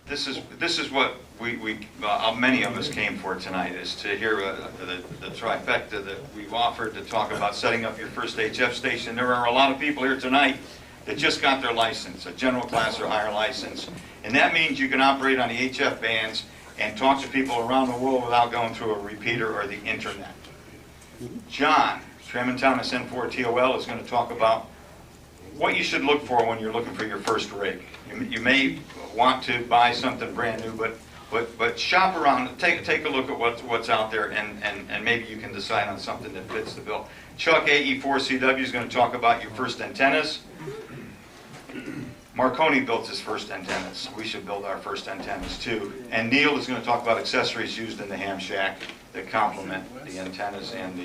This is what many of us came for tonight, is to hear the trifecta that we've offered to talk about setting up your first HF station. There are a lot of people here tonight that just got their license, a general class or higher license, and that means you can operate on the HF bands and talk to people around the world without going through a repeater or the internet. John, Chairman Thomas N4TOL, is going to talk about what you should look for when you're looking for your first rig. You may want to buy something brand new, but shop around, take a look at what's out there, and maybe you can decide on something that fits the bill. Chuck, AE4CW, is going to talk about your first antennas. Marconi built his first antennas. We should build our first antennas too. And Neil is going to talk about accessories used in the ham shack that complement the antennas and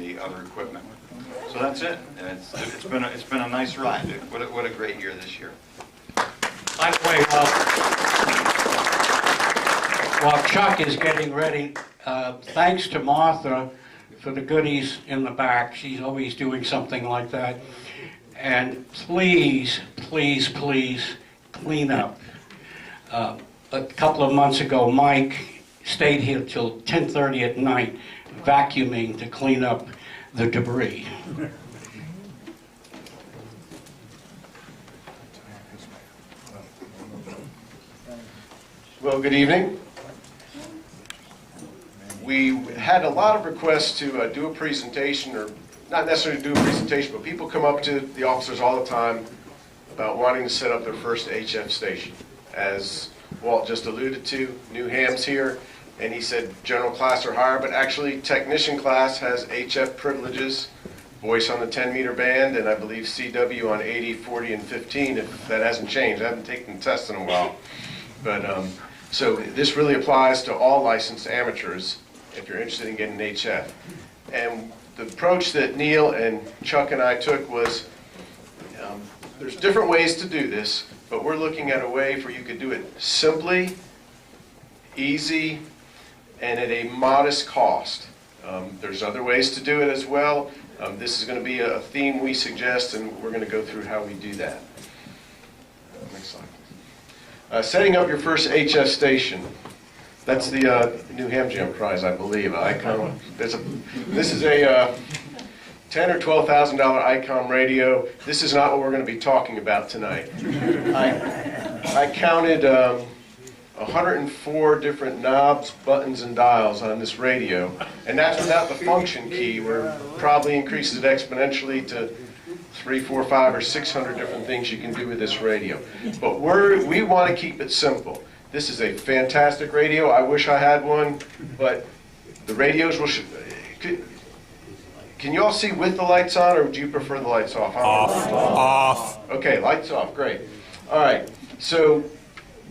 the other equipment. So that's it. And it's been a nice ride. What a great year this year. By the way, while Chuck is getting ready, thanks to Martha for the goodies in the back. She's always doing something like that. And please, please, please clean up. A couple of months ago, Mike stayed here till 10:30 at night vacuuming to clean up the debris. Well, good evening. We had a lot of requests to do a presentation, or not necessarily do a presentation, but people come up to the officers all the time about wanting to set up their first HF station. As Walt just alluded to, new hams here, and he said general class or higher, but actually technician class has HF privileges, voice on the 10-meter band, and I believe CW on 80, 40, and 15, if that hasn't changed. I haven't taken the test in a while. But so this really applies to all licensed amateurs if you're interested in getting an HF. And the approach that Neil and Chuck and I took was, there's different ways to do this, but we're looking at a way where you could do it simply, easy, and at a modest cost. There's other ways to do it as well. This is going to be a theme we suggest, and we're going to go through how we do that. Next slide. Setting up your first HF station. That's the New Ham Jam prize, I believe. ICOM. This is a $10,000 or $12,000 ICOM radio. This is not what we're going to be talking about tonight. I counted 104 different knobs, buttons, and dials on this radio, and that's without the function key, where probably increases it exponentially to 300, 400, 500, or 600 different things you can do with this radio. But we want to keep it simple. This is a fantastic radio. I wish I had one, but the radios will... Can you all see with the lights on, or would you prefer the lights off? Off. Okay, lights off, great. All right, so,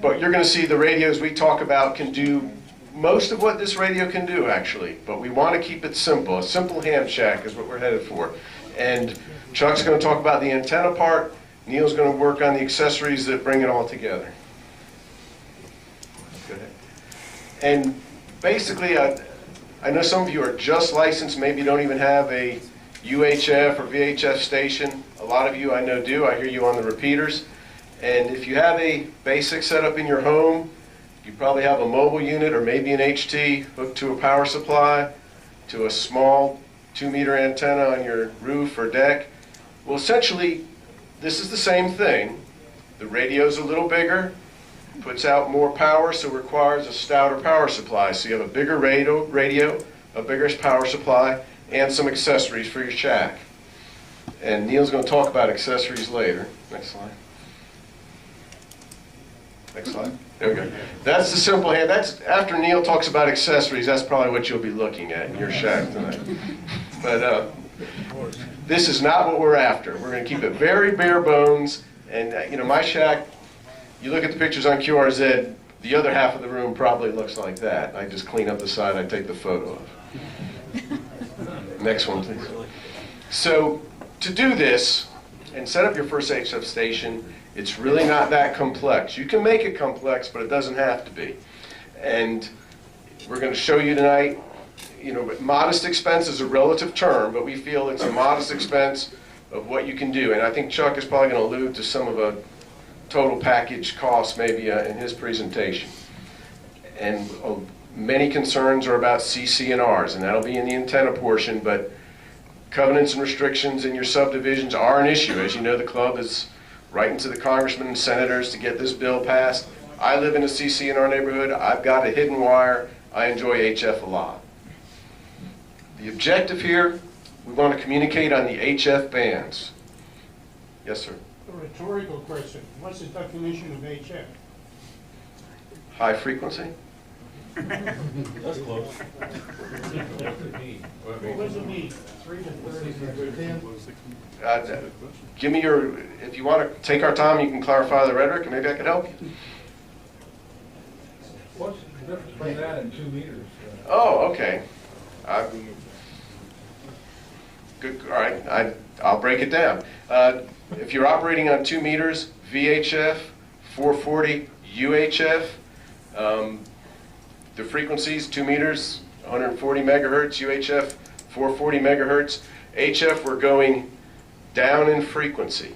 but you're going to see the radios we talk about can do most of what this radio can do, actually, but we want to keep it simple. A simple ham shack is what we're headed for. And Chuck's going to talk about the antenna part. Neil's going to work on the accessories that bring it all together. Go ahead. And basically, I know some of you are just licensed, maybe don't even have a UHF or VHF station. A lot of you I know do. I hear you on the repeaters. And if you have a basic setup in your home, you probably have a mobile unit or maybe an HT hooked to a power supply, to a small 2-meter antenna on your roof or deck. Well, essentially, this is the same thing. The radio's a little bigger, puts out more power, so requires a stouter power supply. So you have a bigger radio, a bigger power supply, and some accessories for your shack. And Neil's going to talk about accessories later. Next slide. Next slide. There we go. That's the simple hand. That's after Neil talks about accessories. That's probably what you'll be looking at in your shack tonight. But this is not what we're after. We're going to keep it very bare bones. And you know, my shack. You look at the pictures on QRZ. The other half of the room probably looks like that. I just clean up the side. I take the photo of. Next one, please. So to do this and set up your first HF station, it's really not that complex. You can make it complex, but it doesn't have to be. And we're going to show you tonight, you know, modest expense is a relative term, but we feel it's a modest expense of what you can do. And I think Chuck is probably going to allude to some of the total package cost maybe in his presentation. And many concerns are about CC&Rs, and that'll be in the antenna portion, but covenants and restrictions in your subdivisions are an issue. As you know, the club is writing to the congressmen and senators to get this bill passed. I live in a CC&R neighborhood. I've got a hidden wire. I enjoy HF a lot. The objective here, we want to communicate on the HF bands. Yes, sir. A rhetorical question. What's the definition of HF? High frequency? That's close. What does it mean? 3 to 30, 10? Give me your, if you want to take our time, you can clarify the rhetoric, and maybe I could help you. What's the difference between that and 2 meters? Oh, okay. Good. All right. I'll break it down. If you're operating on 2 meters, VHF, 440 UHF, the frequencies 2 meters, 140 megahertz, UHF, 440 megahertz. HF, we're going down in frequency,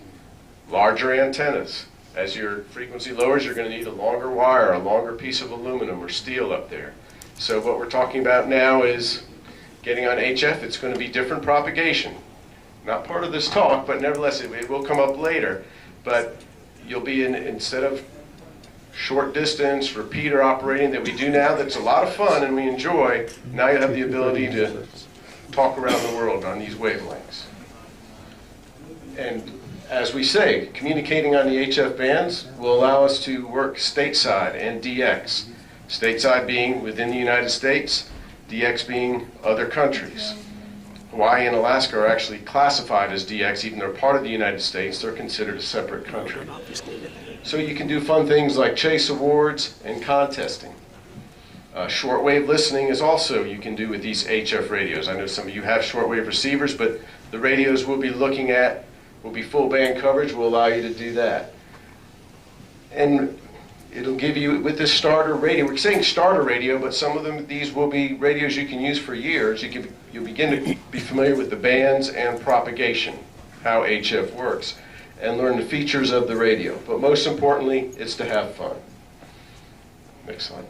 larger antennas. As your frequency lowers, you're going to need a longer wire, a longer piece of aluminum or steel up there. So what we're talking about now is getting on HF. It's going to be different propagation. Not part of this talk, but nevertheless, it will come up later. But you'll be instead of short distance, repeater operating that we do now, that's a lot of fun and we enjoy, now you have the ability to talk around the world on these wavelengths. And as we say, communicating on the HF bands will allow us to work stateside and DX. Stateside being within the United States, DX being other countries. Hawaii and Alaska are actually classified as DX, even though they're part of the United States, they're considered a separate country. So you can do fun things like chase awards and contesting. Shortwave listening is also you can do with these HF radios. I know some of you have shortwave receivers, but the radios we'll be looking at will be full band coverage, will allow you to do that. And it'll give you, with this starter radio, we're saying starter radio, but some of them, these will be radios you can use for years. You'll begin to be familiar with the bands and propagation, how HF works, and learn the features of the radio. But most importantly, it's to have fun. Next slide,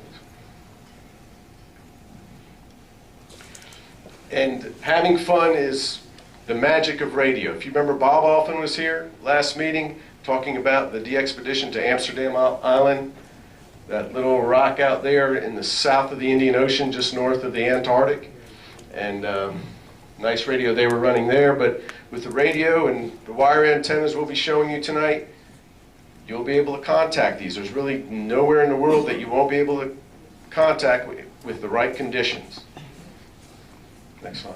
please. And having fun is the magic of radio. If you remember, Bob Alphen was here last meeting talking about the expedition to Amsterdam Island, that little rock out there in the south of the Indian Ocean, just north of the Antarctic. And nice radio they were running there, but with the radio and the wire antennas we'll be showing you tonight, you'll be able to contact these. There's really nowhere in the world that you won't be able to contact with the right conditions. Next slide.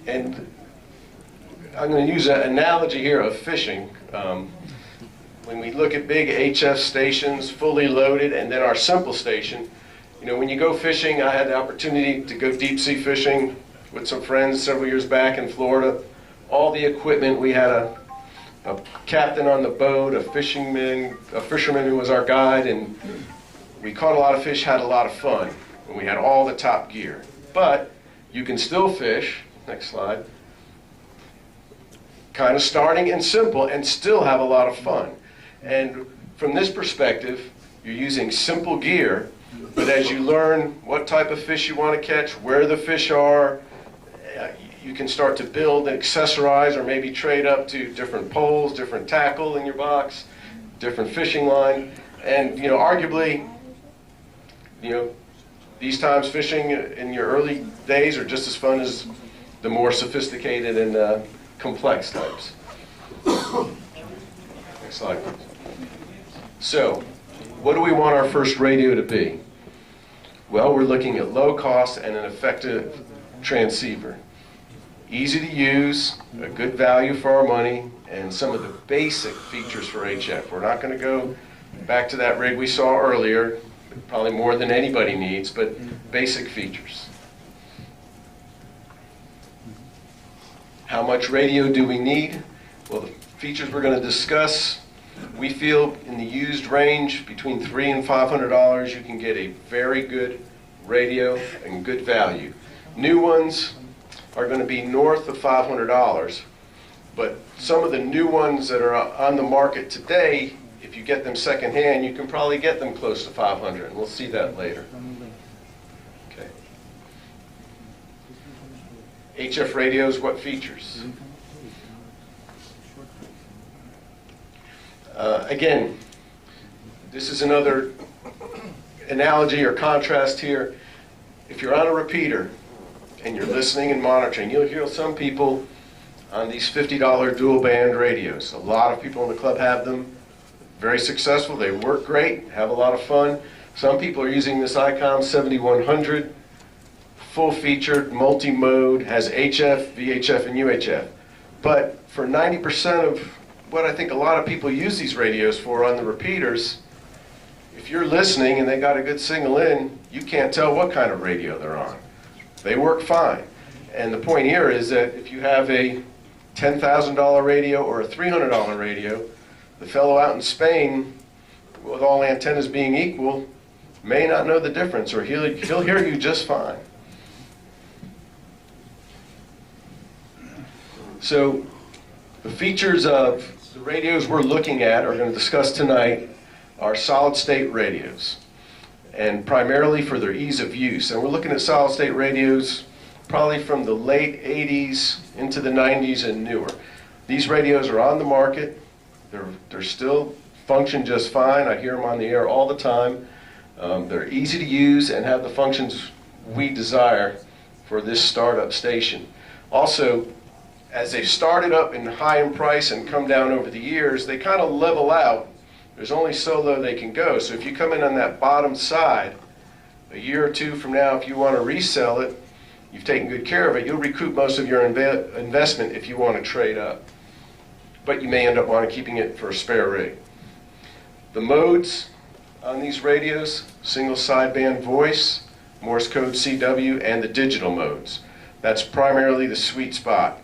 And I'm going to use an analogy here of fishing. When we look at big HF stations, fully loaded, and then our simple station, you know, when you go fishing, I had the opportunity to go deep sea fishing with some friends several years back in Florida. All the equipment, we had a captain on the boat, a fisherman who was our guide, and we caught a lot of fish, had a lot of fun, and we had all the top gear. But you can still fish, next slide, kind of starting and simple and still have a lot of fun. And from this perspective, you're using simple gear, but as you learn what type of fish you want to catch, where the fish are, you can start to build and accessorize or maybe trade up to different poles, different tackle in your box, different fishing line. And, you know, arguably, you know, these times fishing in your early days are just as fun as the more sophisticated and complex types. Next slide, please. So, what do we want our first radio to be? Well, we're looking at low cost and an effective transceiver. Easy to use, a good value for our money, and some of the basic features for HF. We're not going to go back to that rig we saw earlier, probably more than anybody needs, but basic features. How much radio do we need? Well, the features we're going to discuss, we feel in the used range between $300 and $500 you can get a very good radio and good value. New ones are going to be north of $500, But some of the new ones that are on the market today, if you get them secondhand, you can probably get them close to 500, and we'll see that later. Okay. HF radios, what features? Again, this is another analogy or contrast here. If you're on a repeater and you're listening and monitoring, you'll hear some people on these $50 dual band radios. A lot of people in the club have them. Very successful. They work great, have a lot of fun. Some people are using this ICOM 7100, full-featured, multi-mode, has HF, VHF, and UHF. But for 90% of what I think a lot of people use these radios for on the repeaters, if you're listening and they got a good signal in, you can't tell what kind of radio they're on. They work fine. And the point here is that if you have a $10,000 radio or a $300 radio, the fellow out in Spain, with all antennas being equal, may not know the difference, or he'll hear you just fine. So the features of the radios we're looking at, or going to discuss tonight, are solid-state radios, and primarily for their ease of use. And we're looking at solid-state radios probably from the late 80s into the 90s and newer. These radios are on the market. They're still function just fine. I hear them on the air all the time. They're easy to use and have the functions we desire for this startup station. Also, as they've started up in high in price and come down over the years, they kind of level out. There's only so low they can go. So if you come in on that bottom side, a year or two from now, if you want to resell it, you've taken good care of it, you'll recoup most of your investment if you want to trade up. But you may end up wanting keeping it for a spare rig. The modes on these radios, single sideband voice, Morse code CW, and the digital modes. That's primarily the sweet spot.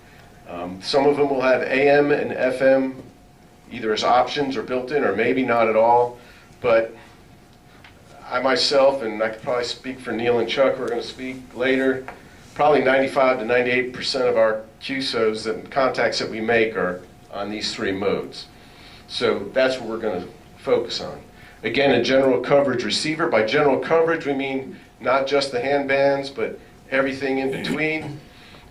Some of them will have AM and FM either as options or built in, or maybe not at all. But I myself, and I could probably speak for Neil and Chuck, who are going to speak later, probably 95 to 98% of our QSOs and contacts that we make are on these three modes. So that's what we're going to focus on. Again, a general coverage receiver. By general coverage, we mean not just the hand bands, but everything in between.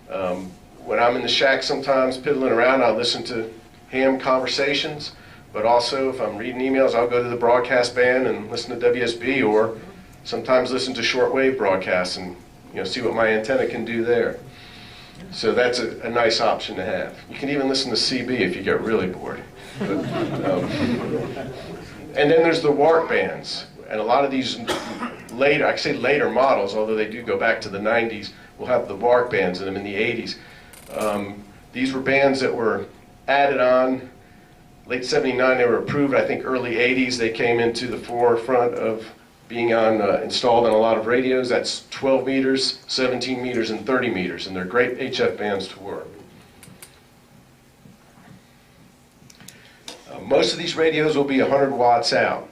When I'm in the shack sometimes piddling around, I'll listen to ham conversations, but also if I'm reading emails, I'll go to the broadcast band and listen to WSB, or sometimes listen to shortwave broadcasts and see what my antenna can do there. So that's a nice option to have. You can even listen to CB if you get really bored. But, and then there's the WARC bands, and a lot of these later, I say later models, although they do go back to the 90s, will have the WARC bands in them in the 80s. These were bands that were added on late 79. They were approved. I think early 80s they came into the forefront of being installed on a lot of radios. That's 12 meters, 17 meters, and 30 meters, and they're great HF bands to work. Most of these radios will be 100 watts out.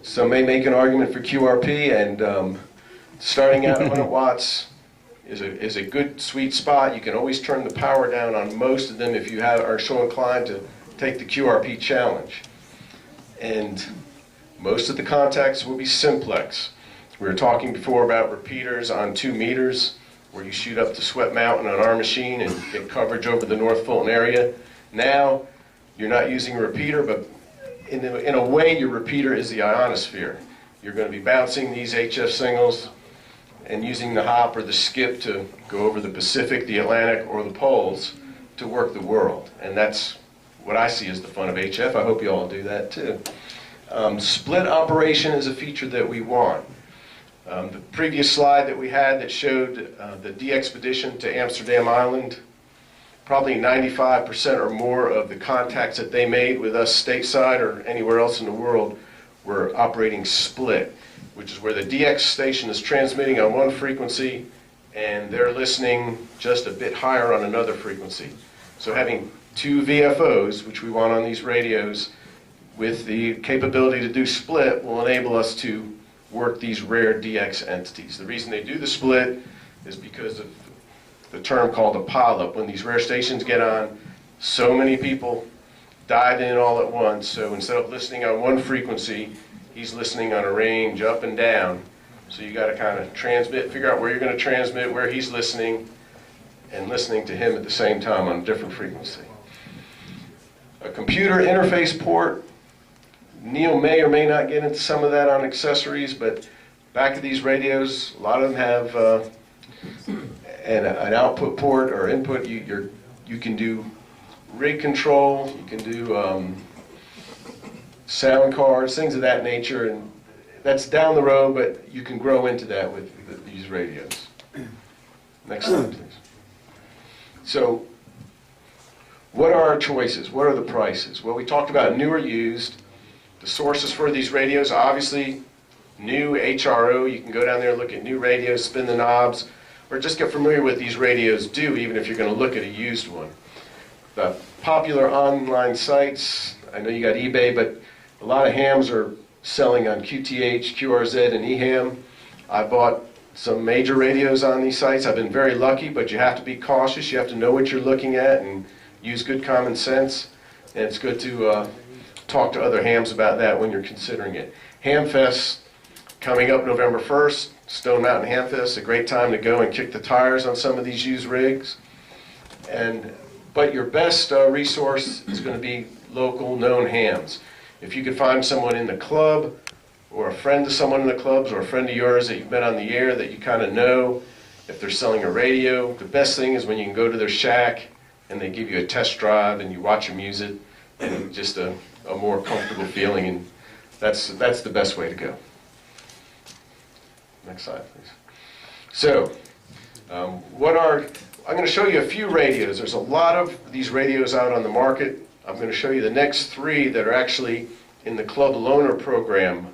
Some may make an argument for QRP, and starting out 100 watts is a good sweet spot. You can always turn the power down on most of them if you are so inclined to take the QRP challenge. And most of the contacts will be simplex. We were talking before about repeaters on 2 meters, where you shoot up to Sweat Mountain on our machine and get coverage over the North Fulton area. Now, you're not using a repeater, but in a way, your repeater is the ionosphere. You're going to be bouncing these HF signals and using the hop or the skip to go over the Pacific, the Atlantic, or the poles to work the world. And that's what I see as the fun of HF. I hope you all do that too. Split operation is a feature that we want. The previous slide that we had that showed the de-expedition to Amsterdam Island, probably 95% or more of the contacts that they made with us stateside or anywhere else in the world were operating split, which is where the DX station is transmitting on one frequency and they're listening just a bit higher on another frequency. So having two VFOs, which we want on these radios, with the capability to do split will enable us to work these rare DX entities. The reason they do the split is because of the term called a pileup. When these rare stations get on, so many people dive in all at once, so instead of listening on one frequency, he's listening on a range up and down. So you got to kind of transmit, figure out where you're going to transmit, where he's listening, and listening to him at the same time on a different frequency. A computer interface port. Neil may or may not get into some of that on accessories, but back of these radios, a lot of them have an output port or input. You can do rig control, you can do sound cards, things of that nature, and that's down the road, but you can grow into that with these radios. Next slide, please. So, what are our choices? What are the prices? Well, we talked about new or used. The sources for these radios, obviously, new HRO. You can go down there and look at new radios, spin the knobs, or just get familiar with what these radios do, even if you're going to look at a used one. The popular online sites, I know you got eBay, but a lot of hams are selling on QTH, QRZ, and eHam. I bought some major radios on these sites. I've been very lucky, but you have to be cautious. You have to know what you're looking at and use good common sense. And it's good to talk to other hams about that when you're considering it. Hamfest coming up November 1st, Stone Mountain Hamfest, a great time to go and kick the tires on some of these used rigs. But your best resource is going to be local, known hams. If you could find someone in the club, or a friend of someone in the clubs, or a friend of yours that you've met on the air that you kind of know, if they're selling a radio, the best thing is when you can go to their shack and they give you a test drive and you watch them use it, and just a more comfortable feeling, and that's the best way to go. Next slide, please. So, I'm going to show you a few radios. There's a lot of these radios out on the market. I'm going to show you the next three that are actually in the Club Loaner program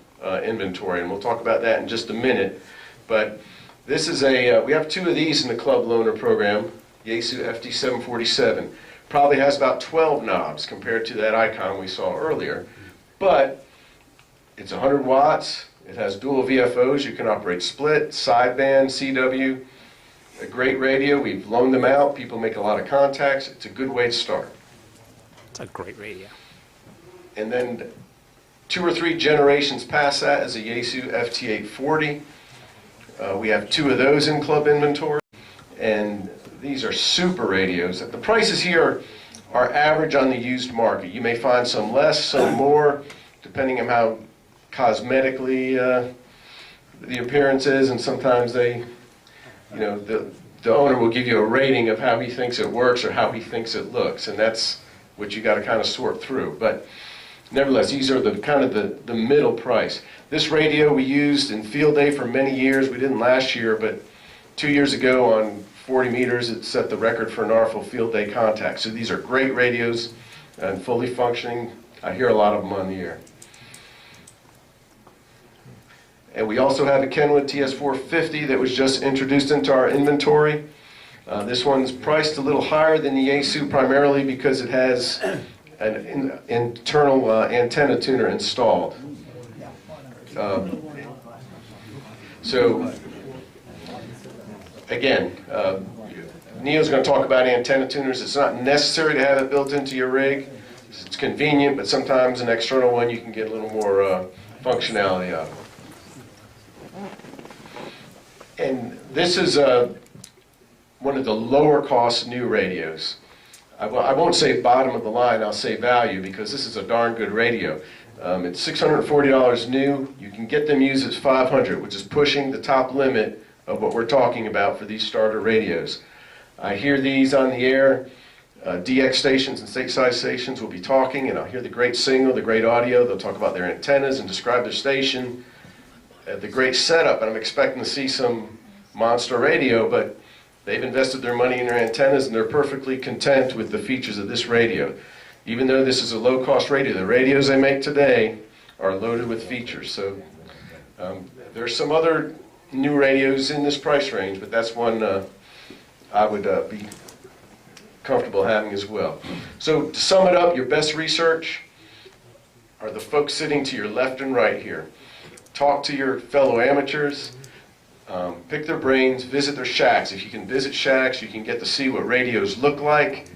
inventory, and we'll talk about that in just a minute. But this is we have two of these in the Club Loaner program, Yaesu FT747. Probably has about 12 knobs compared to that icon we saw earlier. But it's 100 watts. It has dual VFOs. You can operate split, sideband, CW. A great radio. We've loaned them out. People make a lot of contacts. It's a good way to start. It's a great radio. And then 2 or 3 generations past that is a Yaesu FT840. We have 2 of those in club inventory. And these are super radios. The prices here are average on the used market. You may find some less, some more, depending on how cosmetically the appearance is, and sometimes the owner will give you a rating of how he thinks it works or how he thinks it looks, and that's what you got to kind of sort through. But nevertheless, these are the middle price. This radio we used in field day for many years. We didn't last year, but 2 years ago on 40 meters, it set the record for an ARFO field day contact. So these are great radios and fully functioning. I hear a lot of them on the air. And we also have a Kenwood TS450 that was just introduced into our inventory. This one's priced a little higher than the Yaesu primarily because it has an internal antenna tuner installed. So again, Neil's going to talk about antenna tuners. It's not necessary to have it built into your rig. It's convenient, but sometimes an external one you can get a little more functionality out of. And this is one of the lower cost new radios. I won't say bottom of the line, I'll say value, because this is a darn good radio. It's $640 new. You can get them used as $500, which is pushing the top limit of what we're talking about for these starter radios. I hear these on the air. DX stations and stateside stations will be talking, and I'll hear the great signal, the great audio. They'll talk about their antennas and describe their station. The great setup, and I'm expecting to see some monster radio, but they've invested their money in their antennas and they're perfectly content with the features of this radio. Even though this is a low-cost radio, the radios they make today are loaded with features. So there's some other new radios in this price range, but that's one I would be comfortable having as well. So to sum it up, your best research are the folks sitting to your left and right here. Talk to your fellow amateurs. pick their brains, visit their shacks. If you can visit shacks, you can get to see what radios look like,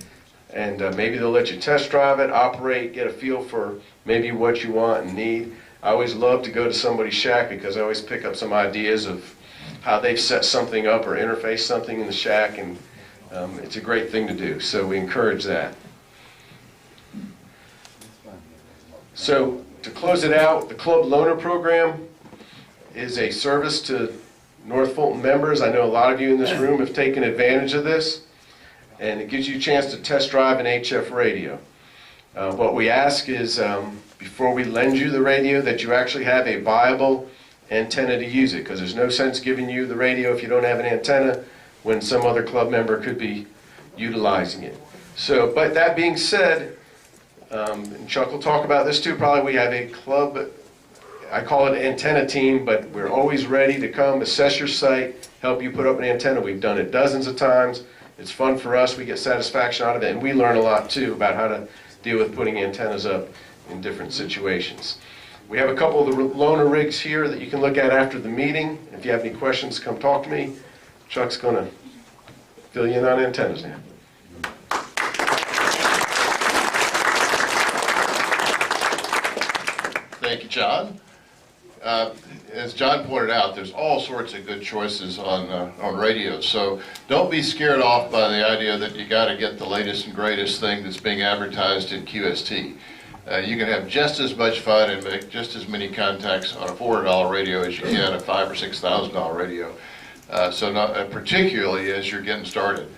and maybe they'll let you test drive it, operate, get a feel for maybe what you want and need. I always love to go to somebody's shack because I always pick up some ideas of how they've set something up or interface something in the shack, and it's a great thing to do, so we encourage that. So to close it out, the Club Loaner Program is a service to North Fulton members. I know a lot of you in this room have taken advantage of this, and it gives you a chance to test drive an HF radio. What we ask is, before we lend you the radio, that you actually have a viable antenna to use it, because there's no sense giving you the radio if you don't have an antenna when some other club member could be utilizing it. So, but that being said, and Chuck will talk about this too, probably we have a club, I call it antenna team, but we're always ready to come, assess your site, help you put up an antenna. We've done it dozens of times. It's fun for us. We get satisfaction out of it, and we learn a lot too about how to deal with putting antennas up in different situations. We have a couple of the loaner rigs here that you can look at after the meeting. If you have any questions, come talk to me. Chuck's going to fill you in on antennas now. Thank you, John. As John pointed out, there's all sorts of good choices on radios. So don't be scared off by the idea that you got to get the latest and greatest thing that's being advertised in QST. You can have just as much fun and make just as many contacts on a $400 radio as you can a $5,000 or $6,000 radio. Particularly as you're getting started.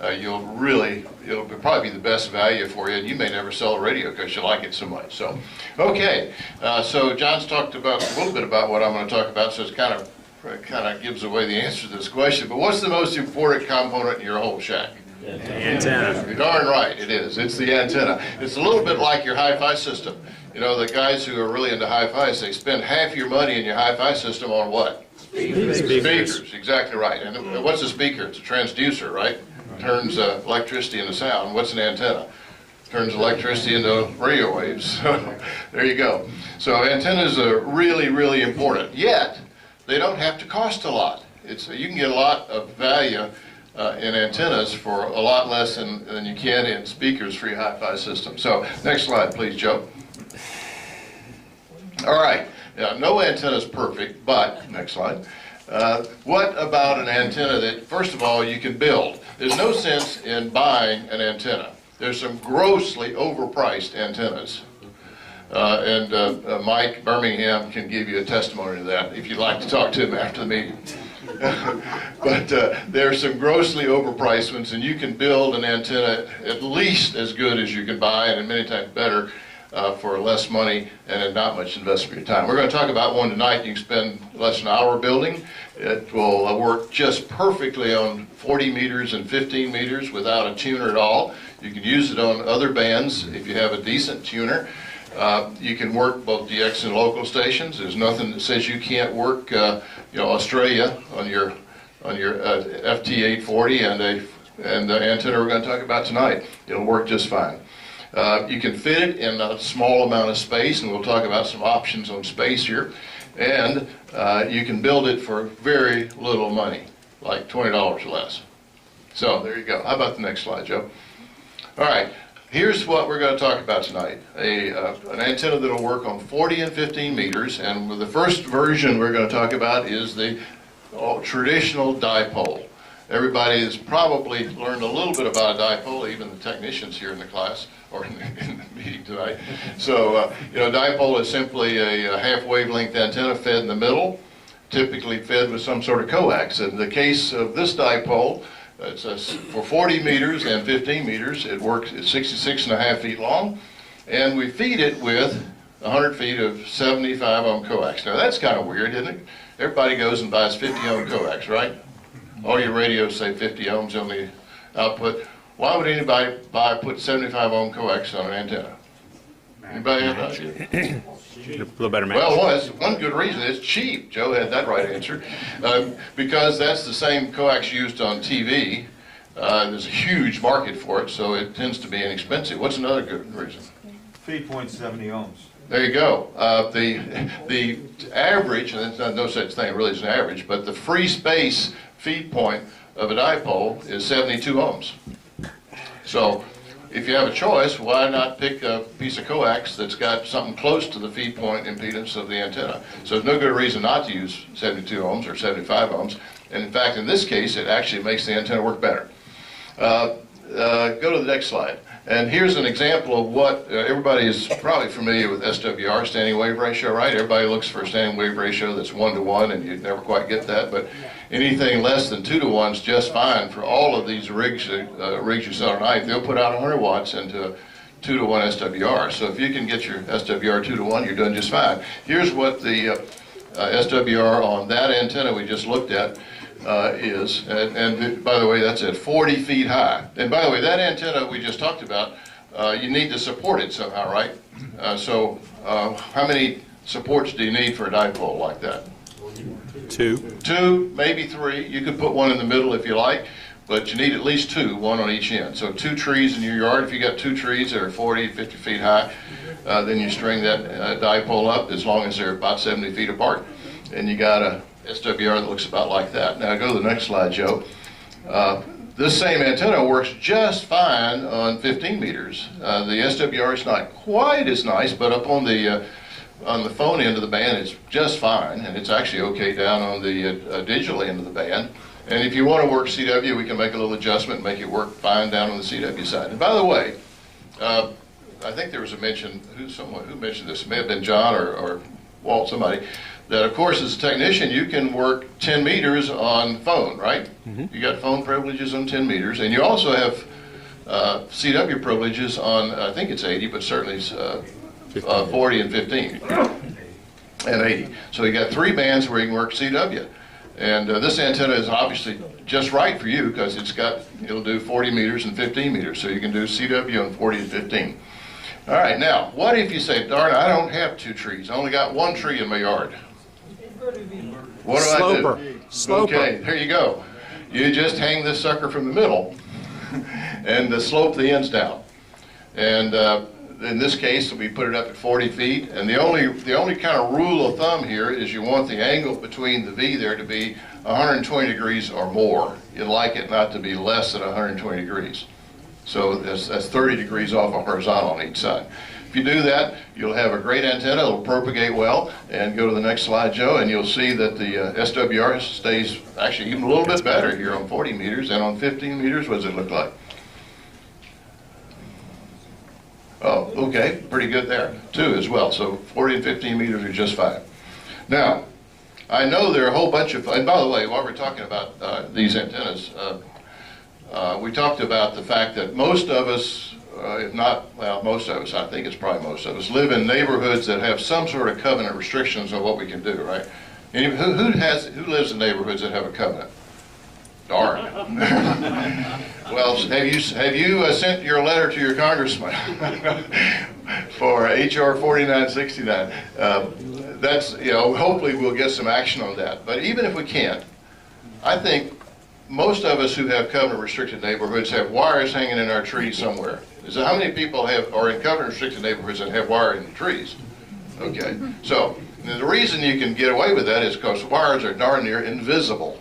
It'll probably be the best value for you, and you may never sell a radio because you like it so much. So, okay, so John's talked about a little bit about what I'm going to talk about, so it's kind of gives away the answer to this question. But what's the most important component in your whole shack? Antenna. You're darn right, it is. It's the antenna. It's a little bit like your hi-fi system. You know, the guys who are really into hi-fi say spend half your money in your hi-fi system on what? Speakers. Exactly right. And what's a speaker? It's a transducer, right? Turns electricity into sound. What's an antenna? Turns electricity into radio waves. So there you go. So antennas are really, really important. Yet they don't have to cost a lot. You can get a lot of value in antennas for a lot less than you can in speakers for your hi-fi system. So next slide, please, Joe. All right. Now, no antenna is perfect, but next slide. What about an antenna that, first of all, you can build? There's no sense in buying an antenna. There's some grossly overpriced antennas. Mike Birmingham can give you a testimony to that if you'd like to talk to him after the meeting. But there are some grossly overpriced ones, and you can build an antenna at least as good as you can buy, and many times better for less money and not much investment of your time. We're going to talk about one tonight you can spend less than an hour building. It will work just perfectly on 40 meters and 15 meters without a tuner at all. You can use it on other bands if you have a decent tuner. You can work both DX and local stations. There's nothing that says you can't work, Australia on your FT840 and the antenna we're going to talk about tonight. It'll work just fine. You can fit it in a small amount of space, and we'll talk about some options on space here. And you can build it for very little money, like $20 or less. So there you go. How about the next slide, Joe? All right. Here's what we're going to talk about tonight. An antenna that will work on 40 and 15 meters, and the first version we're going to talk about is the traditional dipole. Everybody has probably learned a little bit about a dipole, even the technicians here in the class, or in the meeting tonight. So, dipole is simply a half wavelength antenna fed in the middle, typically fed with some sort of coax. In the case of this dipole, for 40 meters and 15 meters, it works at 66.5 feet long, and we feed it with 100 feet of 75 ohm coax. Now that's kind of weird, isn't it? Everybody goes and buys 50 ohm coax, right? All your radios say 50 ohms on the output. Why would anybody put 75 ohm coax on an antenna? Anybody have an idea? A little better match. Well, one good reason. It's cheap. Joe had that right answer. Because that's the same coax used on TV. There's a huge market for it, so it tends to be inexpensive. What's another good reason? Feed point 70 ohms. There you go. The average, and there's no such thing really as an average, but the free space feed point of a dipole is 72 ohms. So if you have a choice, why not pick a piece of coax that's got something close to the feed point impedance of the antenna? So there's no good reason not to use 72 ohms or 75 ohms. And in fact, in this case, it actually makes the antenna work better. Go to the next slide. And here's an example of what everybody is probably familiar with SWR, standing wave ratio, right? Everybody looks for a standing wave ratio that's 1-to-1, and you never quite get that. But anything less than 2-to-1 is just fine for all of these rigs you sell tonight. They'll put out 100 watts into 2-to-1 SWR. So if you can get your SWR 2-to-1, you're doing just fine. Here's what the SWR on that antenna we just looked at is, and by the way, that's at 40 feet high. And by the way, that antenna we just talked about, you need to support it somehow, right? So how many supports do you need for a dipole like that? 2. 2, maybe 3. You could put one in the middle if you like, but you need at least 2, one on each end. So 2 trees in your yard, if you got 2 trees that are 40, 50 feet high, then you string that dipole up as long as they're about 70 feet apart. And you got a SWR that looks about like that. Now go to the next slide, Joe. This same antenna works just fine on 15 meters. The SWR is not quite as nice, but up on the phone end of the band it's just fine, and it's actually okay down on the digital end of the band. And if you want to work CW, we can make a little adjustment and make it work fine down on the CW side. And by the way, I think there was a mention, who mentioned this? It may have been John or Walt, somebody, that of course as a technician you can work 10 meters on phone, right? Mm-hmm. You got phone privileges on 10 meters, and you also have CW privileges on, I think it's 80, but certainly 40 and 15 and 80. So you got 3 bands where you can work CW. And this antenna is obviously just right for you because it'll do 40 meters and 15 meters. So you can do CW on 40 and 15. All right, now, what if you say, darn, I don't have 2 trees. I only got 1 tree in my yard. What do I do? Sloper. Okay, there you go. You just hang this sucker from the middle and slope the ends down. And in this case, we put it up at 40 feet. And the only kind of rule of thumb here is you want the angle between the V there to be 120 degrees or more. You'd like it not to be less than 120 degrees. So that's 30 degrees off a horizontal on each side. If you do that, you'll have a great antenna. It'll propagate well. And go to the next slide, Joe, and you'll see that the SWR stays actually even a little bit better here on 40 meters. And on 15 meters, what does it look like? Oh, okay, pretty good there, too, as well. So 40 and 15 meters are just fine. Now, I know there are a whole bunch of, and by the way, while we're talking about these antennas, we talked about the fact that most of us, if not, well, most of us, I think it's probably most of us, live in neighborhoods that have some sort of covenant restrictions on what we can do, right? Who lives in neighborhoods that have a covenant? Darn. Well, have you sent your letter to your congressman for HR 4969? That's, hopefully we'll get some action on that. But even if we can't, I think most of us who have covenant restricted neighborhoods have wires hanging in our trees somewhere. So how many people are in covenant restricted neighborhoods that have wire in the trees? Okay, so the reason you can get away with that is because wires are darn near invisible.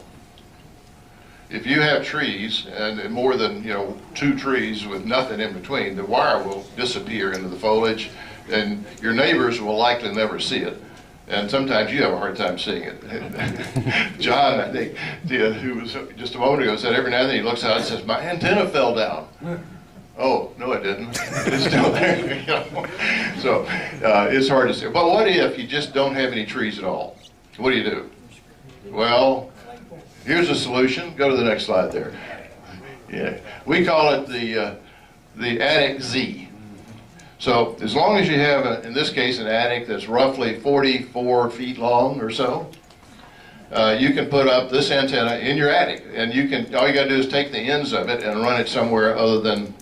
If you have trees, and more than 2 trees with nothing in between, the wire will disappear into the foliage, and your neighbors will likely never see it. And sometimes you have a hard time seeing it. John, I think, who was just a moment ago, said every now and then he looks out and says, "My antenna fell down." Oh, no, it didn't. It's still there. So it's hard to see. But what if you just don't have any trees at all? What do? Well, here's a solution. Go to the next slide there. Yeah, we call it the attic Z. So as long as you have, in this case, an attic that's roughly 44 feet long or so, you can put up this antenna in your attic, and all you got to do is take the ends of it and run it somewhere other than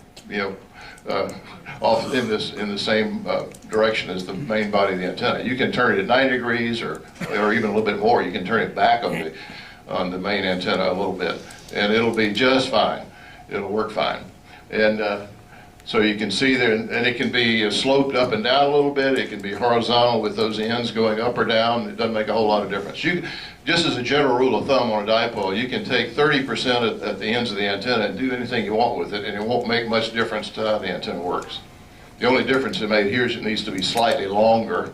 off in the same direction as the main body of the antenna. You can turn it at 90 degrees or even a little bit more. You can turn it back on the main antenna a little bit, and it'll be just fine. It'll work fine. And So you can see there, and it can be sloped up and down a little bit. It can be horizontal with those ends going up or down. It doesn't make a whole lot of difference. Just as a general rule of thumb on a dipole, you can take 30% at the ends of the antenna and do anything you want with it, and it won't make much difference to how the antenna works. The only difference it made here is it needs to be slightly longer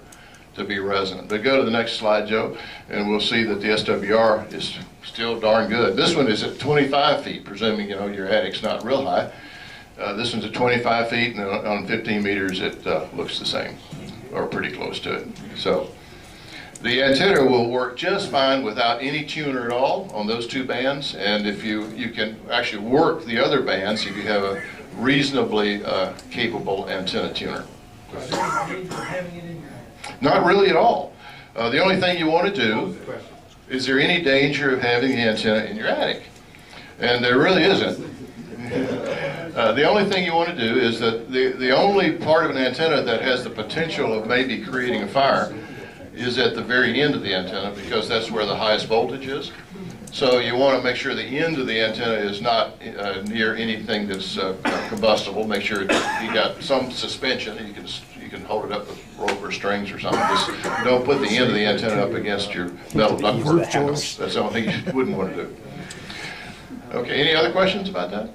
to be resonant. But go to the next slide, Joe, and we'll see that the SWR is still darn good. This one is at 25 feet, presuming your attic's not real high. This one's at 25 feet, and on 15 meters it looks the same, or pretty close to it. So the antenna will work just fine without any tuner at all on those two bands, and if you can actually work the other bands if you have a reasonably capable antenna tuner. Not really at all. The only thing you want to do, is there any danger of having the antenna in your attic? And there really isn't. The only thing you want to do is that the only part of an antenna that has the potential of maybe creating a fire is at the very end of the antenna, because that's where the highest voltage is. So you want to make sure the end of the antenna is not near anything that's combustible. Make sure you got some suspension. You can hold it up with rope or strings or something. Just don't put the end of the antenna up against your metal ductwork. That's the only thing you wouldn't want to do. Okay, any other questions about that?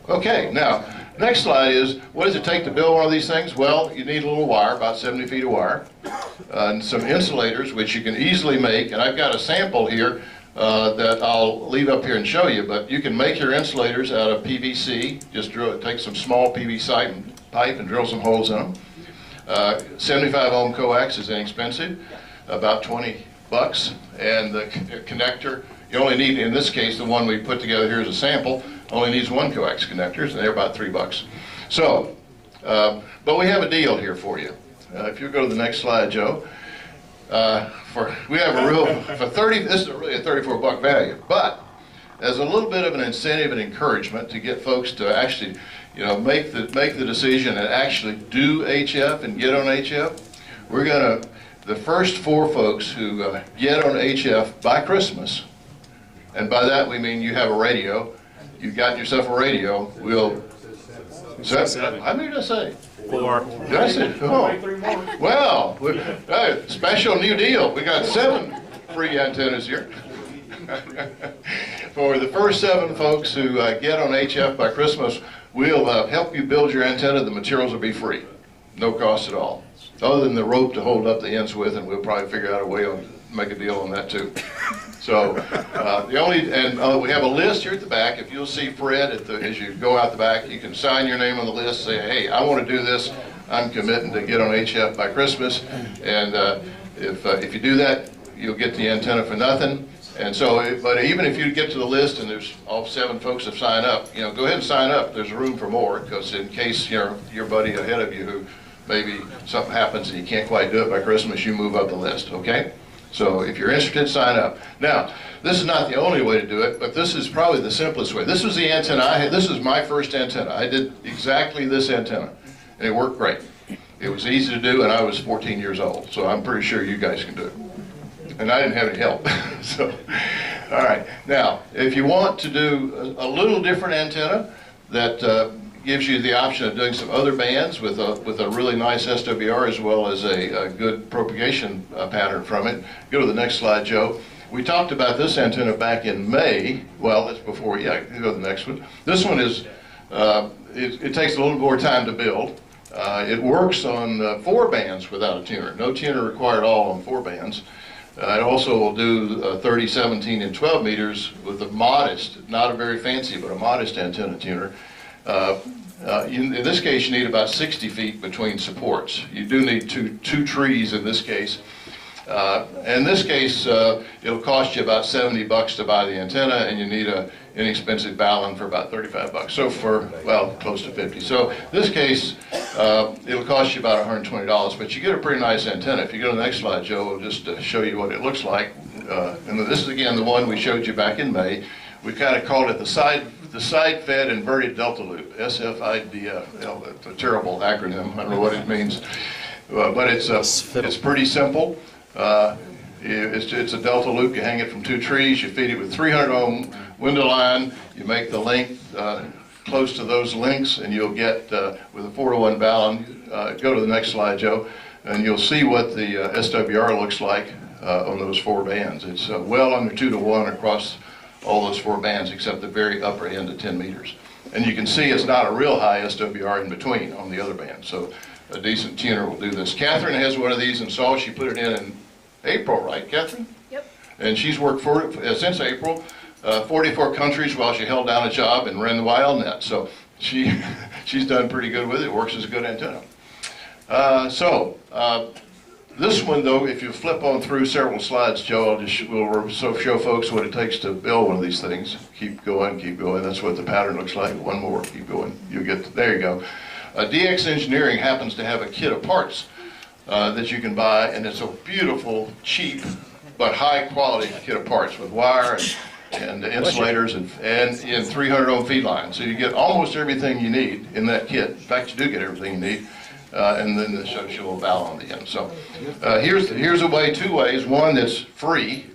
Okay, now, next slide is, what does it take to build one of these things? Well, you need a little wire, about 70 feet of wire, and some insulators, which you can easily make, and I've got a sample here that I'll leave up here and show you, but you can make your insulators out of PVC. Just take some small PVC pipe and drill some holes in them. 75 ohm coax is inexpensive, about 20 bucks, and the connector, you only need, in this case, the one we put together here as a sample, only needs one coax connector, and they're about 3 bucks. So, but we have a deal here for you. If you go to the next slide, Joe, we have a real, for 30, this is really a 34 buck value, but as a little bit of an incentive and encouragement to get folks to actually, make the decision and actually do HF and get on HF, we're gonna, the first 4 folks who get on HF by Christmas, and by that we mean you have a radio, you've got yourself a radio, we'll, how many did I say? 4. Did I say? Oh. Well, special new deal. We got 7 free antennas here. For the first 7 folks who get on HF by Christmas, we'll help you build your antenna. The materials will be free. No cost at all. Other than the rope to hold up the ends with, and we'll probably figure out a way to make a deal on that too. So we have a list here at the back. If you'll see Fred as you go out the back, you can sign your name on the list, say, hey, I want to do this. I'm committing to get on HF by Christmas. And if you do that, you'll get the antenna for nothing. And so, but even if you get to the list and there's all 7 folks have signed up, go ahead and sign up. There's room for more, because in case your buddy ahead of you who maybe something happens and you can't quite do it by Christmas, you move up the list, okay? So if you're interested, sign up. Now, this is not the only way to do it, but this is probably the simplest way. This was the antenna I had. This is my first antenna. I did exactly this antenna, and it worked great. It was easy to do, and I was 14 years old, so I'm pretty sure you guys can do it. And I didn't have any help. So, all right. Now, if you want to do a little different antenna that gives you the option of doing some other bands with a really nice SWR as well as a good propagation pattern from it. Go to the next slide, Joe. We talked about this antenna back in May. Well, that's before, yeah, go to the next one. This one is, it takes a little more time to build. It works on 4 bands without a tuner. No tuner required at all on 4 bands. It also will do 30, 17, and 12 meters with a modest, not a very fancy, but a modest antenna tuner. In this case, you need about 60 feet between supports. You do need two trees in this case. In this case, it'll cost you about 70 bucks to buy the antenna, and you need an inexpensive balun for about 35 bucks. So for, well, close to 50. So in this case, it'll cost you about $120, but you get a pretty nice antenna. If you go to the next slide, Joe, we'll just show you what it looks like. And this is, again, the one we showed you back in May. We kind of called it the side-fed inverted delta loop, SFIDF. It's a terrible acronym. I don't know what it means, but it's pretty simple. It's a delta loop. You hang it from 2 trees. You feed it with 300 ohm window line. You make the length close to those links, and you'll get, with a 4-to-1 balance, go to the next slide, Joe, and you'll see what the SWR looks like on those 4 bands. It's well under 2-to-1 across all those 4 bands, except the very upper end of 10 meters. And you can see it's not a real high SWR in between on the other band, so a decent tuner will do this. Catherine has one of these installed. She put it in April, right, Catherine? Yep. And she's worked for it since April, 44 countries while she held down a job and ran the WildNet. So she's done pretty good with it. It works as a good antenna. This one, though, if you flip on through several slides, Joe, we'll show folks what it takes to build one of these things. Keep going, keep going. That's what the pattern looks like. One more, keep going. You'll get, there you go. DX Engineering happens to have a kit of parts that you can buy, and it's a beautiful, cheap, but high quality kit of parts with wire and insulators and in 300 ohm feed lines. So you get almost everything you need in that kit. In fact, you do get everything you need. And then it shows you a little valve on the end. So here's a way, 2 ways. One that's free.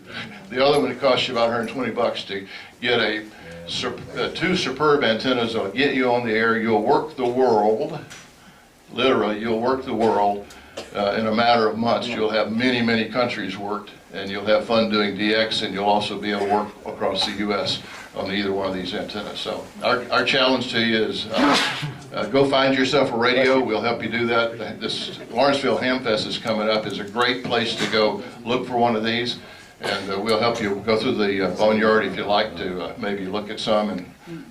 The other one, it costs you about 120 bucks to get 2 superb antennas that'll get you on the air. You'll work the world, literally, you'll work the world in a matter of months. You'll have many, many countries worked, and you'll have fun doing DX, and you'll also be able to work across the U.S. on either one of these antennas. So our challenge to you is go find yourself a radio. We'll help you do that. This Lawrenceville Hamfest is coming up. Is a great place to go look for one of these, and we'll help you go through the boneyard if you like to maybe look at some and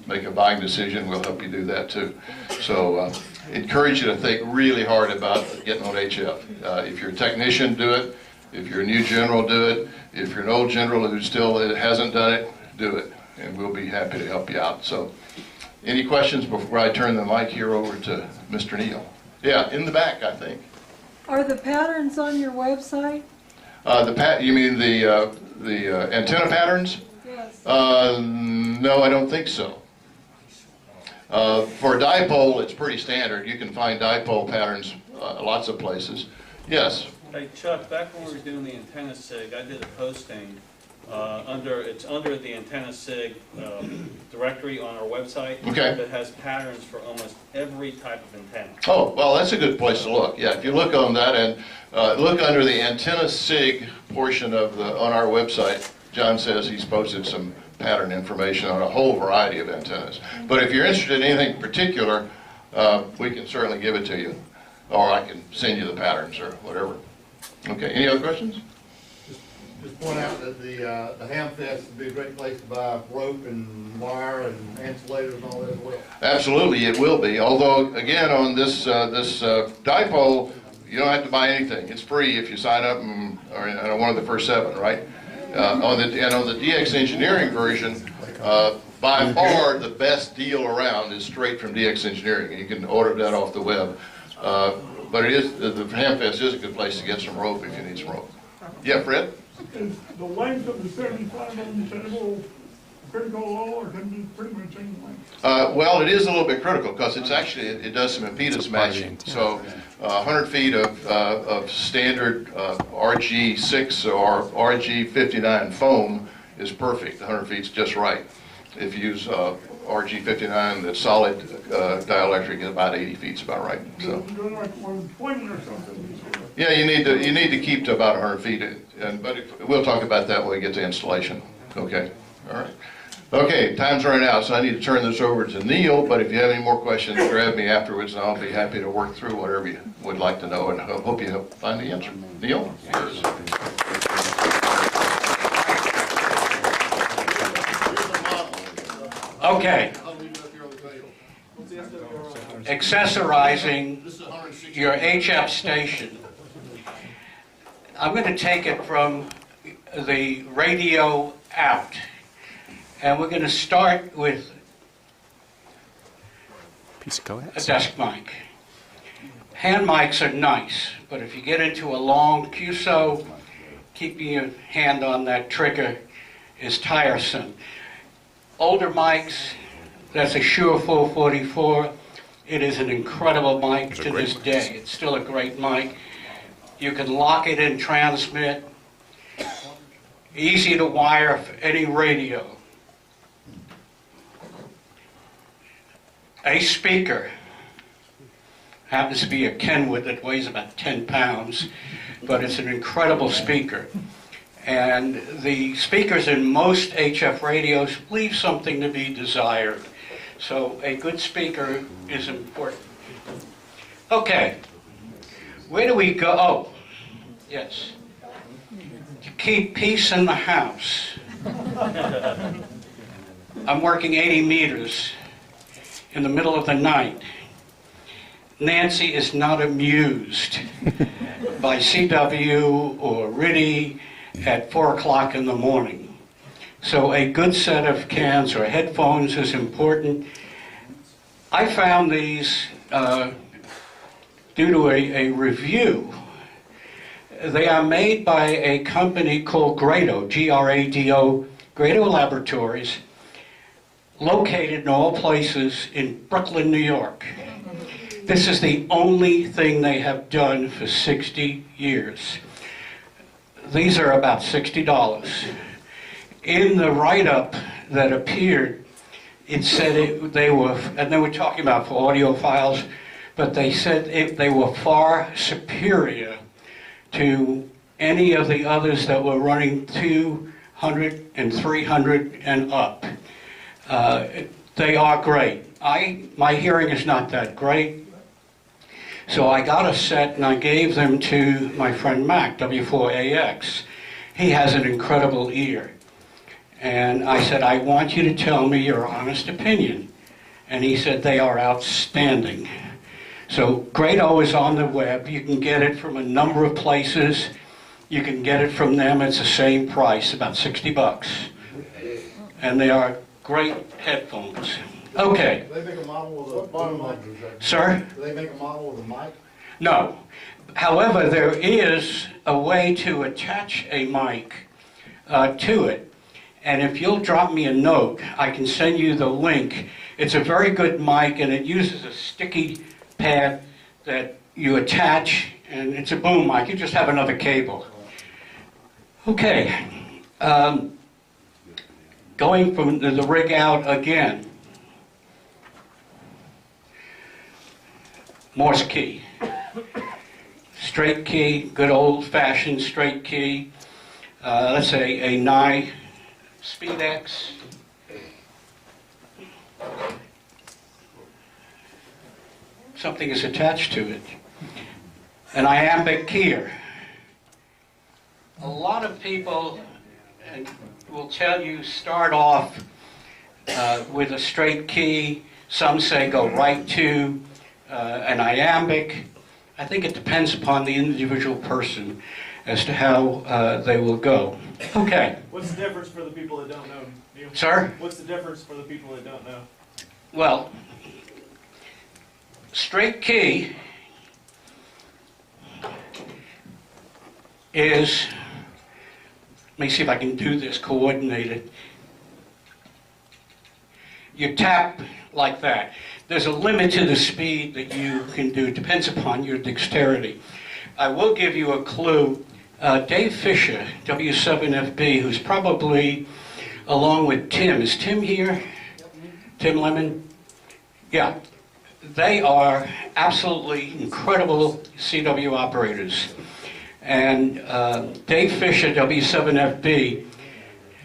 make a buying decision. We'll help you do that too. So encourage you to think really hard about getting on HF. If you're a technician, do it. If you're a new general, do it. If you're an old general who still hasn't done it, do it. And we'll be happy to help you out. So, any questions before I turn the mic here over to Mr. Neil? Yeah, in the back, I think. Are the patterns on your website? You mean the antenna patterns? Yes. No, I don't think so. For a dipole, it's pretty standard. You can find dipole patterns lots of places. Yes. Hey Chuck, back when we were doing the antenna sig, I did a posting it's under the antenna sig directory on our website. Okay. That has patterns for almost every type of antenna. Oh, well, that's a good place to look. Yeah, if you look on that and look under the antenna sig portion of on our website, John says he's posted some pattern information on a whole variety of antennas. But if you're interested in anything particular, we can certainly give it to you, or I can send you the patterns or whatever. Okay, any other questions? Just point out that the Hamfest would be a great place to buy rope and wire and insulators and all that as well. Absolutely, it will be. Although, again, on this dipole, you don't have to buy anything. It's free if you sign up and are one of the first 7, right? On the DX Engineering version, by far the best deal around is straight from DX Engineering. You can order that off the web. But it is the Hamfest is a good place to get some rope if you need some rope. Yeah, Fred? Is the length of the 75 ohm cable critical at all, or can it be pretty much any length? Well, it is a little bit critical because it's actually, it does some impedance matching. So 100 feet of standard RG6 or RG59 foam is perfect. 100 feet's just right. If you use RG59, that's solid dielectric, about 80 feet's about right. So. Doing like 120 or something. Yeah, you need to keep to about 100 feet, but we'll talk about that when we get to installation. Okay, all right. Okay, time's running out, so I need to turn this over to Neil, but if you have any more questions, grab me afterwards, and I'll be happy to work through whatever you would like to know, and I hope you find the answer. Neil? Yes. Okay. Accessorizing your HF station. I'm going to take it from the radio out. And we're going to start with a desk mic. Hand mics are nice, but if you get into a long QSO, keeping your hand on that trigger is tiresome. Older mics, that's a Shure 444. It is an incredible mic to this day. It's still a great mic. You can lock it and transmit. Easy to wire for any radio. a speaker. Happens to be a Kenwood that weighs about 10 pounds, but it's an incredible speaker. And the speakers in most HF radios leave something to be desired. So a good speaker is important. Okay, where do we go? Oh, yes. To keep peace in the house. I'm working 80 meters in the middle of the night. Nancy is not amused by CW or RIDI at 4 o'clock in the morning. So a good set of cans or headphones is important. I found these due to a review. They are made by a company called Grado, G-R-A-D-O, Grado Laboratories, located in all places in Brooklyn, New York. This is the only thing they have done for 60 years. These are about $60. In the write-up that appeared, it said they were, and they were talking about for audiophiles, but they said they were far superior to any of the others that were running 200 and 300 and up. They are great. My hearing is not that great, so I got a set and I gave them to my friend Mac, W4AX. He has an incredible ear. And I said, I want you to tell me your honest opinion. And he said, they are outstanding. So Grado is on the web. You can get it from a number of places. You can get it from them. It's the same price, about $60. And they are great headphones. Okay. Do they make a model with a mic? Sir? Do they make a model with a mic? No. However, there is a way to attach a mic to it. And if you'll drop me a note, I can send you the link. It's a very good mic, and it uses a sticky pad that you attach, and it's a boom mic. You just have another cable. Okay. Going from the rig out again. Morse key. Straight key, good old-fashioned straight key. Let's say a Nye SpeedX. Something is attached to it. An iambic keyer. A lot of people will tell you start off with a straight key. Some say go right to an iambic. I think it depends upon the individual person as to how they will go. Okay. What's the difference for the people that don't know, Neil? Sir? What's the difference for the people that don't know? Well, straight key is, let me see if I can do this coordinated. You tap like that. There's a limit to the speed that you can do. It depends upon your dexterity. I will give you a clue. Dave Fisher, W7FB, who's probably, along with Tim, is Tim here? Tim Lemon? Yeah. They are absolutely incredible CW operators. And Dave Fisher, W7FB,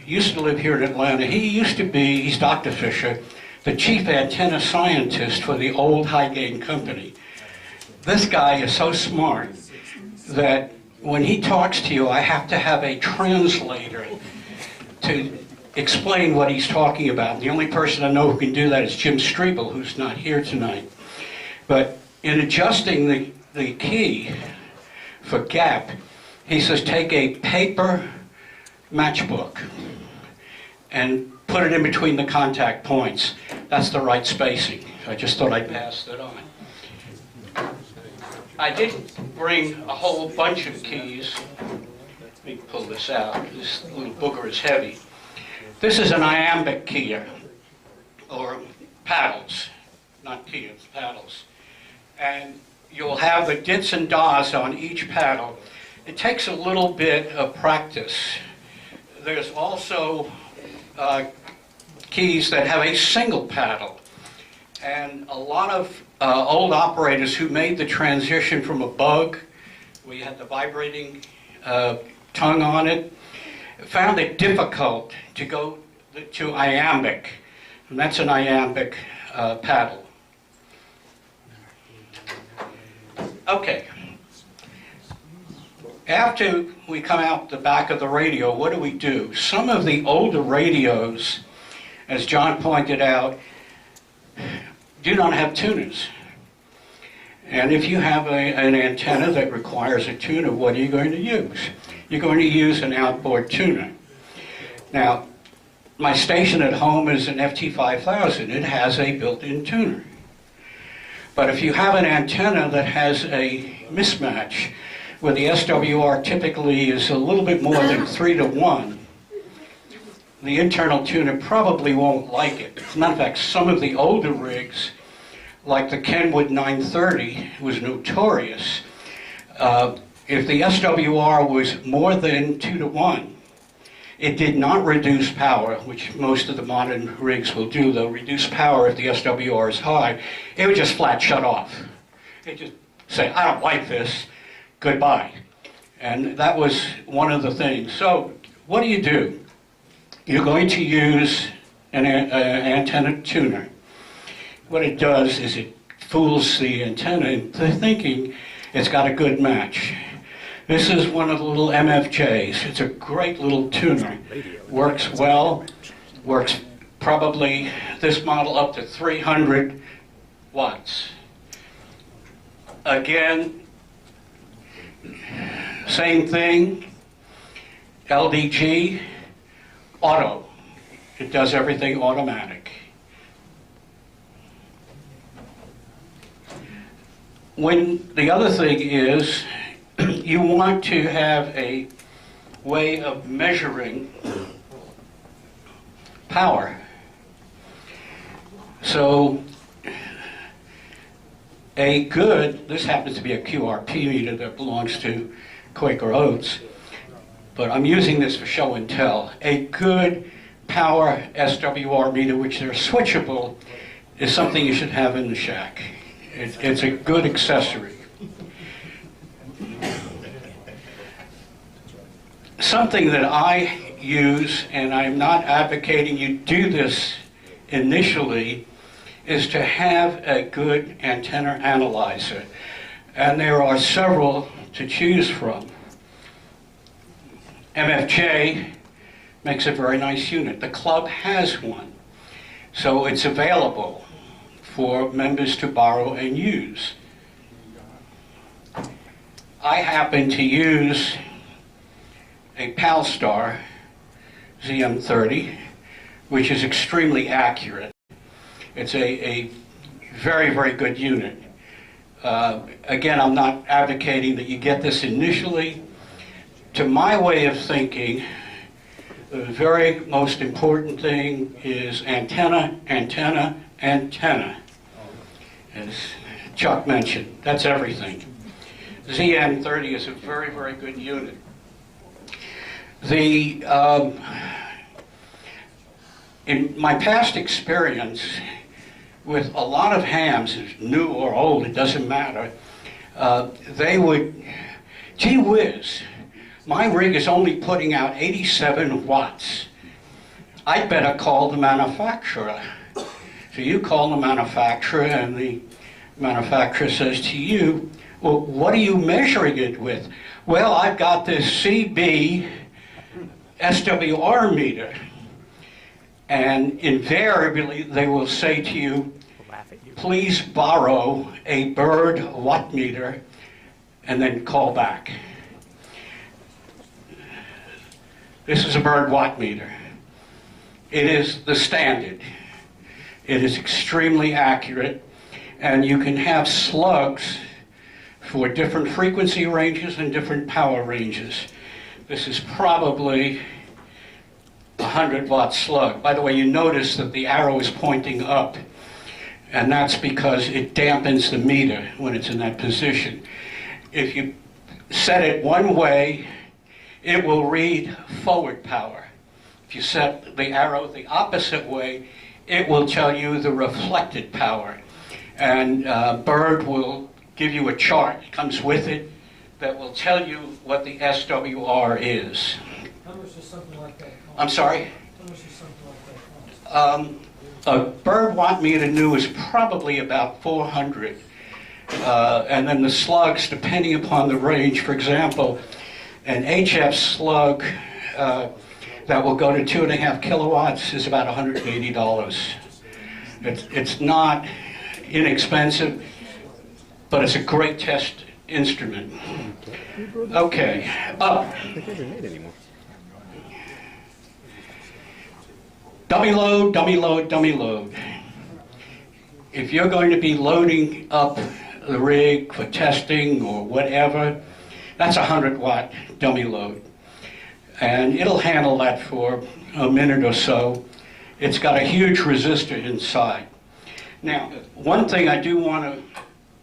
used to live here in Atlanta. He used to be, he's Dr. Fisher, the chief antenna scientist for the old high gain company. This guy is so smart that when he talks to you, I have to have a translator to explain what he's talking about. The only person I know who can do that is Jim Strebel, who's not here tonight. But in adjusting the key for gap, he says take a paper matchbook and put it in between the contact points. That's the right spacing. I just thought I'd pass that on. I did bring a whole bunch of keys. Let me pull this out. This little booger is heavy. This is an iambic keyer, or paddles, not keyers, paddles. And you'll have the dits and das on each paddle. It takes a little bit of practice. There's also keys that have a single paddle. And a lot of old operators who made the transition from a bug, where you had the vibrating tongue on it, found it difficult to go to iambic, and that's an iambic paddle. Okay. After we come out the back of the radio, what do? Some of the older radios, as John pointed out, do not have tuners. And if you have an antenna that requires a tuner, what are you going to use? You're going to use an outboard tuner. Now, my station at home is an FT5000. It has a built-in tuner. But if you have an antenna that has a mismatch, where the SWR typically is a little bit more than 3-to-1, the internal tuner probably won't like it. As a matter of fact, some of the older rigs, like the Kenwood 930, was notorious. If the SWR was more than 2-to-1, it did not reduce power, which most of the modern rigs will do. They'll reduce power if the SWR is high. It would just flat shut off. It just say, I don't like this, goodbye. And that was one of the things. So what do? You're going to use an antenna tuner. What it does is it fools the antenna into thinking it's got a good match. This is one of the little MFJs. It's a great little tuner. Works well, works probably, this model up to 300 watts. Again, same thing, LDG, auto. It does everything automatic. The other thing is, you want to have a way of measuring power. So this happens to be a QRP meter that belongs to Quaker Oats, but I'm using this for show and tell. A good power SWR meter, which are switchable, is something you should have in the shack. It's a good accessory. Something that I use, and I'm not advocating you do this initially, is to have a good antenna analyzer. And there are several to choose from. MFJ makes a very nice unit. The club has one. So it's available for members to borrow and use. I happen to use a Palstar ZM30, which is extremely accurate. It's a very, very good unit. Again, I'm not advocating that you get this initially. To my way of thinking, the very most important thing is antenna, antenna, antenna. As Chuck mentioned, that's everything. ZM30 is a very, very good unit. In my past experience with a lot of hams, new or old, it doesn't matter, they would, gee whiz, my rig is only putting out 87 watts. I'd better call the manufacturer. So you call the manufacturer, and the manufacturer says to you, well, what are you measuring it with? Well, I've got this CB SWR meter. And invariably, they will say to you, please borrow a Bird watt meter, and then call back. This is a Bird watt meter. It is the standard. It is extremely accurate, and you can have slugs for different frequency ranges and different power ranges. This is probably 100 watt slug. By the way, you notice that the arrow is pointing up, and that's because it dampens the meter when it's in that position. If you set it one way, it will read forward power. If you set the arrow the opposite way, it will tell you the reflected power. And Bird will give you a chart, it comes with it, that will tell you what the SWR is. How much does something like that cost? I'm sorry? How much does something like that cost? A Bird Watt meter new is probably about 400. And then the slugs, depending upon the range, for example, an HF slug that will go to 2.5 kilowatts is about $180. It's not inexpensive, but it's a great test instrument. Okay, up. Dummy load, dummy load, dummy load. If you're going to be loading up the rig for testing or whatever, that's a 100-watt dummy load. And it'll handle that for a minute or so. It's got a huge resistor inside. Now, one thing I do want to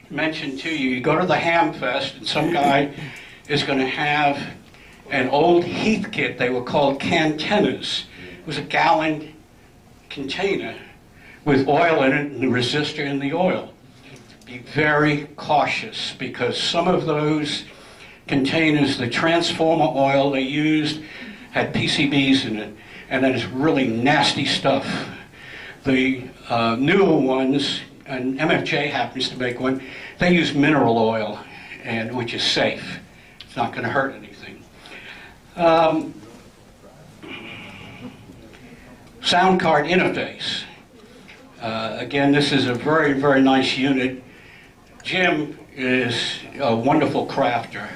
mention to you, you go to the Ham Fest and some guy is going to have an old Heath kit, they were called cantenas. It was a gallon container with oil in it and the resistor in the oil. Be very cautious because some of those containers, the transformer oil they used had PCBs in it, and that is really nasty stuff. The newer ones, and MFJ happens to make one, they use mineral oil, and which is safe. It's not going to hurt anything. Sound card interface. Again, this is a very, very nice unit. Jim is a wonderful crafter.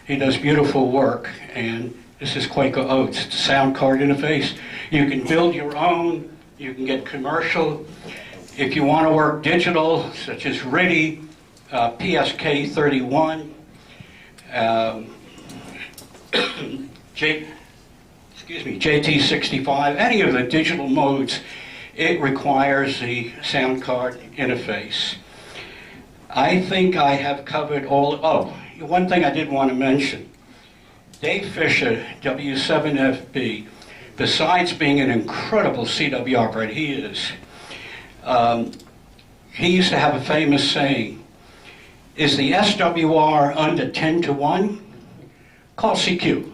He does beautiful work, and this is Quaker Oats. It's a sound card interface. You can build your own, you can get commercial. If you want to work digital, such as RIDI, PSK31, JT65, any of the digital modes, it requires the sound card interface. I think I have covered all. Oh, one thing I did want to mention. Dave Fisher, W7FB, besides being an incredible CW operator, he is, he used to have a famous saying, is the SWR under 10 to 1? Call CQ.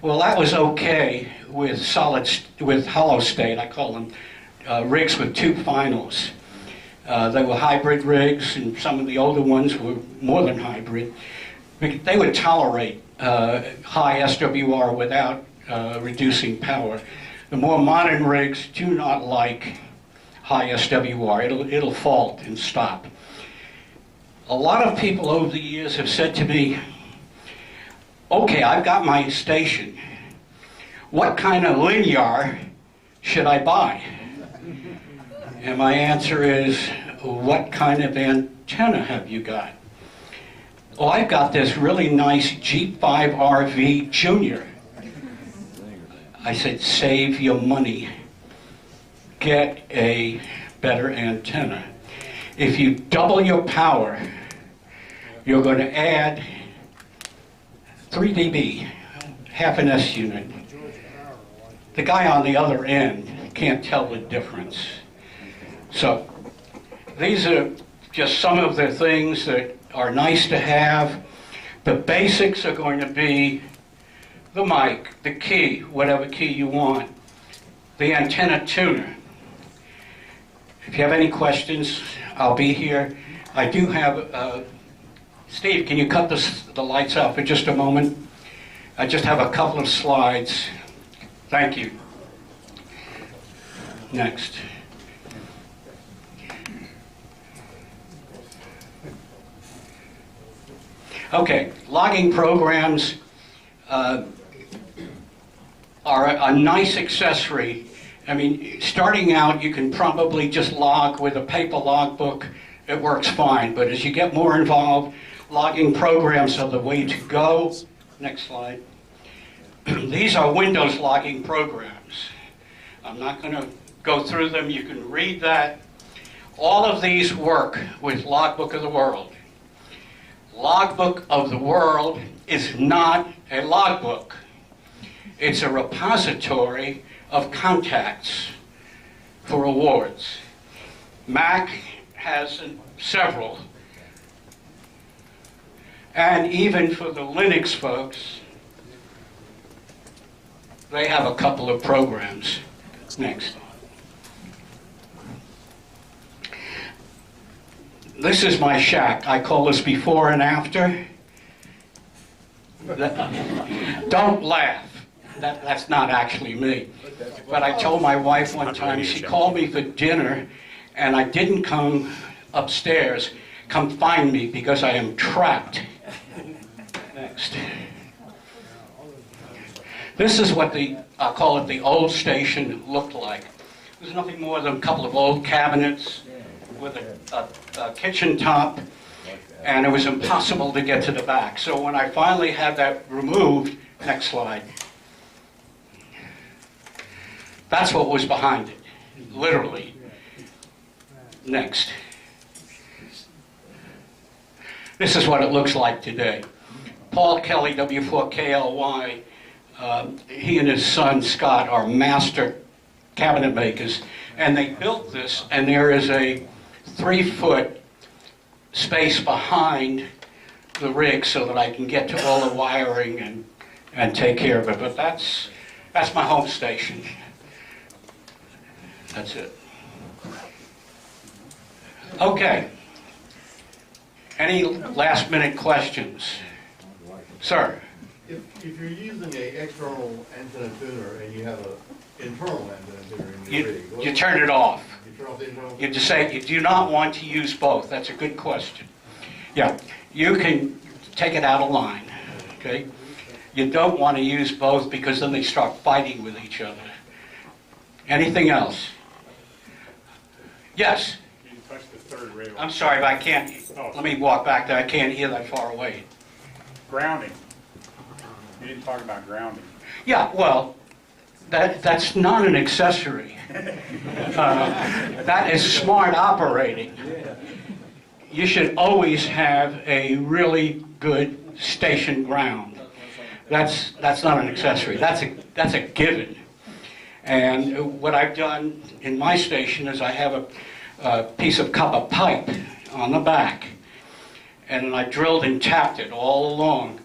Well, that was okay with with hollow state, I call them rigs with two finals. They were hybrid rigs, and some of the older ones were more than hybrid. They would tolerate high SWR without reducing power. The more modern rigs do not like high SWR. It'll fault and stop. A lot of people over the years have said to me, okay, I've got my station. What kind of linear should I buy? And my answer is, what kind of antenna have you got? Oh, I've got this really nice G5RV Junior. I said, save your money. Get a better antenna. If you double your power, you're going to add 3 dB, half an S unit. The guy on the other end can't tell the difference. So these are just some of the things that are nice to have. The basics are going to be the mic, the key, whatever key you want, the antenna tuner. If you have any questions, I'll be here. I do have, Steve, can you cut the lights out for just a moment? I just have a couple of slides. Thank you. Next. Okay, logging programs are a nice accessory. I mean, starting out, you can probably just log with a paper logbook. It works fine, but as you get more involved, logging programs are the way to go. Next slide. These are Windows logging programs. I'm not going to go through them. You can read that. All of these work with Logbook of the World. Logbook of the World is not a logbook. It's a repository of contacts. for awards. Mac has several. And even for the Linux folks, they have a couple of programs. Next. This is my shack. I call this before and after. Don't laugh. That's not actually me. But I told my wife one time, she called me for dinner, and I didn't come upstairs. Come find me because I am trapped. Next. This is what I'll call it the old station looked like. There's nothing more than a couple of old cabinets with a kitchen top, and it was impossible to get to the back. So when I finally had that removed, next slide, that's what was behind it, literally. Next. This is what it looks like today. Paul Kelly, W4KLY, he and his son Scott are master cabinet makers, and they built this, and there is a 3-foot space behind the rig so that I can get to all the wiring and take care of it. But that's my home station. That's it. Okay. Any last minute questions? Sir? If you're using an external antenna tuner and you have an internal antenna tuner in your rig, You turn it off. you turn off the internal? You just say you do not want to use both. That's a good question. Yeah, you can take it out of line, okay? You don't want to use both because then they start fighting with each other. Anything else? Yes? You touched the third rail. I'm sorry, but I can't. Let me walk back there. I can't hear that far away. Grounding. You didn't talk about grounding. Yeah, well, that's not an accessory. That is smart operating. You should always have a really good station ground. That's not an accessory. That's a given. And what I've done in my station is I have a piece of copper pipe on the back, and I drilled and tapped it all along,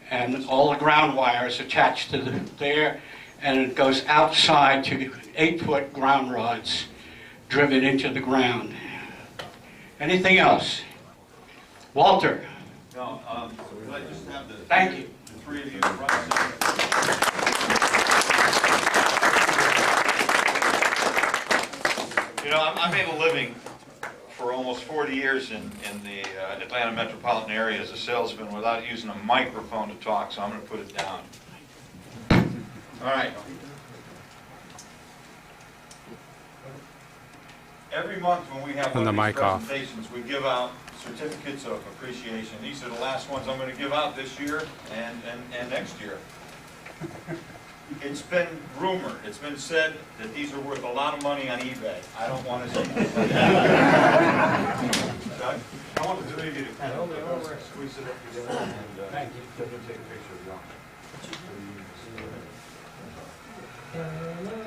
and all the ground wires attached to there, and it goes outside to 8-foot ground rods driven into the ground. Anything else? Walter? No, could I just have the Thank you. the three of you front and center? You know, I made a living for almost 40 years in the Atlanta metropolitan area as a salesman without using a microphone to talk, so I'm going to put it down. All right. Every month when we have Turn one of the these mic off. presentations, we give out certificates of appreciation. These are the last ones I'm going to give out this year and next year. It's been rumored, it's been said that these are worth a lot of money on eBay. I don't want to see that. Doug, I want the three of you to kind of squeeze it up together and Thank you. take a picture of you.